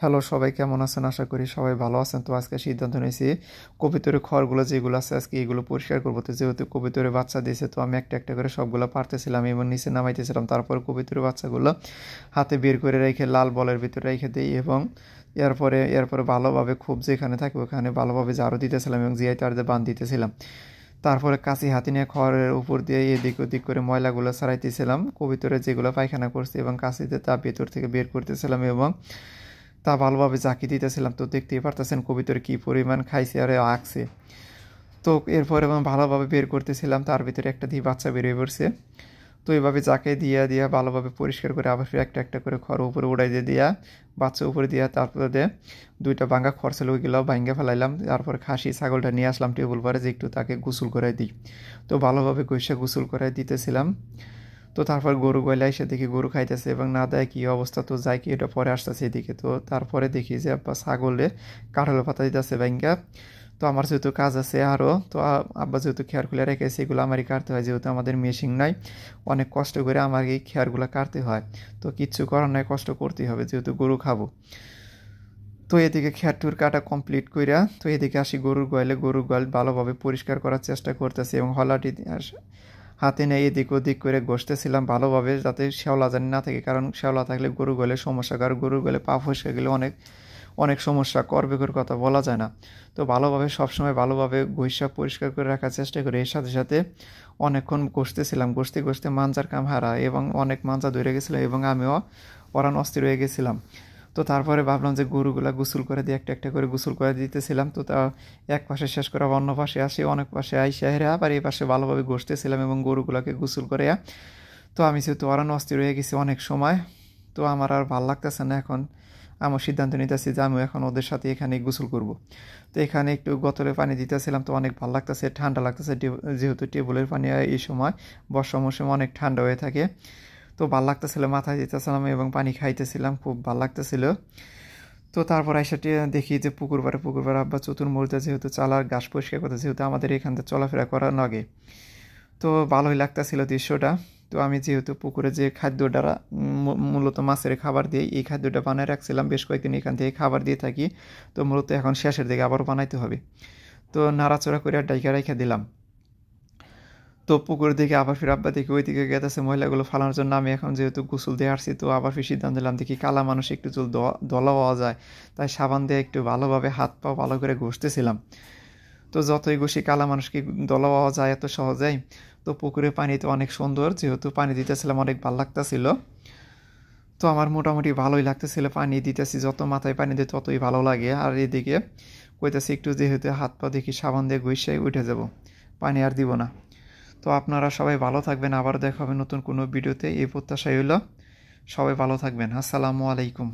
Hello, সবাই কেমন আছেন? আশা করি সবাই ভালো আছেন। তো আজকে সিদ্ধান্ত নিয়েছি কবুতরের খড়গুলো যেগুলো আছে আজকে এগুলো পরিষ্কার করবো। তো যেহেতু কবুতরের বাচ্চা দিয়েছে তো আমি একটা একটা করে সবগুলো পারতেছিলাম এবং নিচে নামাইতেছিলাম। তারপর কবুতরের বাচ্চাগুলো হাতে বের করে রেখে লাল বলের ভিতরে রেখে দিই এবং এরপরে ভালোভাবে খুব যেখানে থাকে ওখানে ভালোভাবে ঝাড়ু দিতেছিলাম এবং জিআই তার বাঁধ দিতেছিলাম। তারপরে কাঁচি হাতে নিয়ে খড়ের উপর দিয়ে এদিক ওদিক করে ময়লাগুলো ছাড়াইতেছিলাম, কবুতরের যেগুলো পায়খানা করছে এবং কাঁচিতে তা ভেতর থেকে বের করতেছিলাম এবং তা ভালোভাবে জাকি দিতেছিলাম। তো দেখতেই পারতেছেন কবুতর কি পরিমাণ খাইছে আর আঁকছে। তো এরপরে আমি ভালোভাবে বের করতেছিলাম, তার ভিতরে একটা দিয়ে বাচ্চা বেরিয়ে পড়ছে। তো এইভাবে জাকে দিয়া ভালোভাবে পরিষ্কার করে আবার ফির একটা একটা করে খড় উপরে উড়াই দিয়া বাচ্চা উপরে দিয়া তারপরে দিয়ে দুইটা ভাঙ্গা খড় ছিল ওইগুলো ভাঙ্গা ফেলাইলাম। তারপরে খাসি ছাগলটা নিয়ে আসলাম টেবিল পরে যে একটু তাকে গোসল করাই দিই। তো ভালোভাবে গৈসা গোসল করাই দিতেছিলাম। তো তারপর গরু গয়লা এসে দেখি গরু খাইতেছে এবং না দেয় কী অবস্থা, তো যাই কি এটা পরে আসতেছে এদিকে। তো তারপরে দেখি যে আব্বা ছাগলে কাঁঠালের পাতা দিতেছে ব্যাঙ্গা। তো আমার যেহেতু কাজ আছে আরও, তো আব্বা যেহেতু খেয়ার খুলে রেখেছে এগুলো আমারই কাটতে হয়, যেহেতু আমাদের মেশিন নাই অনেক কষ্ট করে আমার এই খেয়ারগুলো কাটতে হয়। তো কিচ্ছু করার নাই, কষ্ট করতেই হবে যেহেতু গরু খাবো। তো এদিকে খেয়ার টুর কাটা কমপ্লিট কইরা তো এদিকে আসি গরুর গোয়াল ভালোভাবে পরিষ্কার করার চেষ্টা করতেছি এবং হলাটি হাতে নিয়ে এদিক ওদিক করে ঘষতেছিলাম ভালোভাবে যাতে শ্যাওলা জানি না থাকে, কারণ শ্যাওলা থাকলে গরু গলে সমস্যা, কারণ গরু গলে পা ফসকে গেলে অনেক অনেক সমস্যা, করবেকের কথা বলা যায় না। তো ভালোভাবে সবসময় ভালোভাবে ঘষা পরিষ্কার করে রাখার চেষ্টা করি। এর সাথে সাথে অনেকক্ষণ ঘষতে মাঞ্জার কাম হারা এবং অনেক মাঞ্জা ধরে গেছিলাম এবং আমিও পরাণ অস্থির হয়ে গেছিলাম। তো তারপরে ভাবলাম যে গরুগুলা গোসল করে দিয়ে একটা একটা করে গোসল করে দিতেছিলাম। তো তা এক পাশে শেষ করে অন্য পাশে আসি, অনেক পাশে আইসা হেরে আবার এই পাশে ভালোভাবে ঘষতেছিলাম এবং গরুগুলাকে গোসল করে। তো আমি যেহেতু অরান অস্থির হয়ে গেছি অনেক সময়, তো আমার আর ভাল লাগতেছে না। এখন আমার সিদ্ধান্ত নিতেছি যে আমি এখন ওদের সাথে এখানে গোসল করব। তো এখানে একটু গতরে পানি দিতেছিলাম, তো অনেক ভালো লাগতেছে, ঠান্ডা লাগতেছে, যেহেতু টেবুলের পানি এই সময় বর্ষার মৌসুমে অনেক ঠান্ডা হয়ে থাকে। তো ভাল লাগতেছিল, মাথায় দিতেছিলাম এবং পানি খাইতেছিলাম, খুব ভাল লাগতেছিল। তো তারপর আইসাটি দেখি যে পুকুর পাড়ে আব্বা চতুর্মুড়িতে যেহেতু চালার ঘাস পরিষ্কার করতে, যেহেতু আমাদের এখান থেকে চলাফেরা করার লাগে, তো ভালোই লাগতেছিল দৃশ্যটা। তো আমি যেহেতু পুকুরে যে খাদ্যটা মূলত মাছের খাবার দিয়ে এই খাদ্যটা বানিয়ে রাখছিলাম বেশ কয়েকদিন, এখান থেকে খাবার দিয়ে থাকি। তো মূলত এখন শেষের দিকে আবারও বানাইতে হবে। তো নাড়াচড়া করে ডাইকা রেখে দিলাম। তো পুকুর দিকে আবার ফির আব্বা দেখি ওই দিকে গেতেছে ময়লাগুলো ফালানোর জন্য। আমি এখন যেহেতু গোসল দিয়ে আসছি তো আবার ফির সিদ্ধান্ত নিলাম দেখি কালা মানুষ একটু চুল দলা হওয়া যায়, তাই সাবান দিয়ে একটু ভালোভাবে হাত পা ভালো করে ঘষতেছিলাম। তো যতই ঘষি কালা মানুষকে দলা হওয়া যায় এত সহজেই। তো পুকুরের পানি তো অনেক সুন্দর, যেহেতু পানি দিতেছিলাম অনেক ভালো লাগতেছিল। তো আমার মোটামুটি ভালোই লাগতেছিল, পানি দিতেছি যত মাথায় পানি দিয়ে ততই ভালো লাগে। আর এদিকে কইতেছি একটু যেহেতু হাত পা দেখি সাবান দিয়ে ঘষে উঠে যাব, পানি আর দিব না। তো আপনারা সবাই ভালো থাকবেন, আবার দেখা হবে নতুন কোনো ভিডিওতে, এই প্রত্যাশাই হইল। সবাই ভালো থাকবেন। আসসালামু আলাইকুম।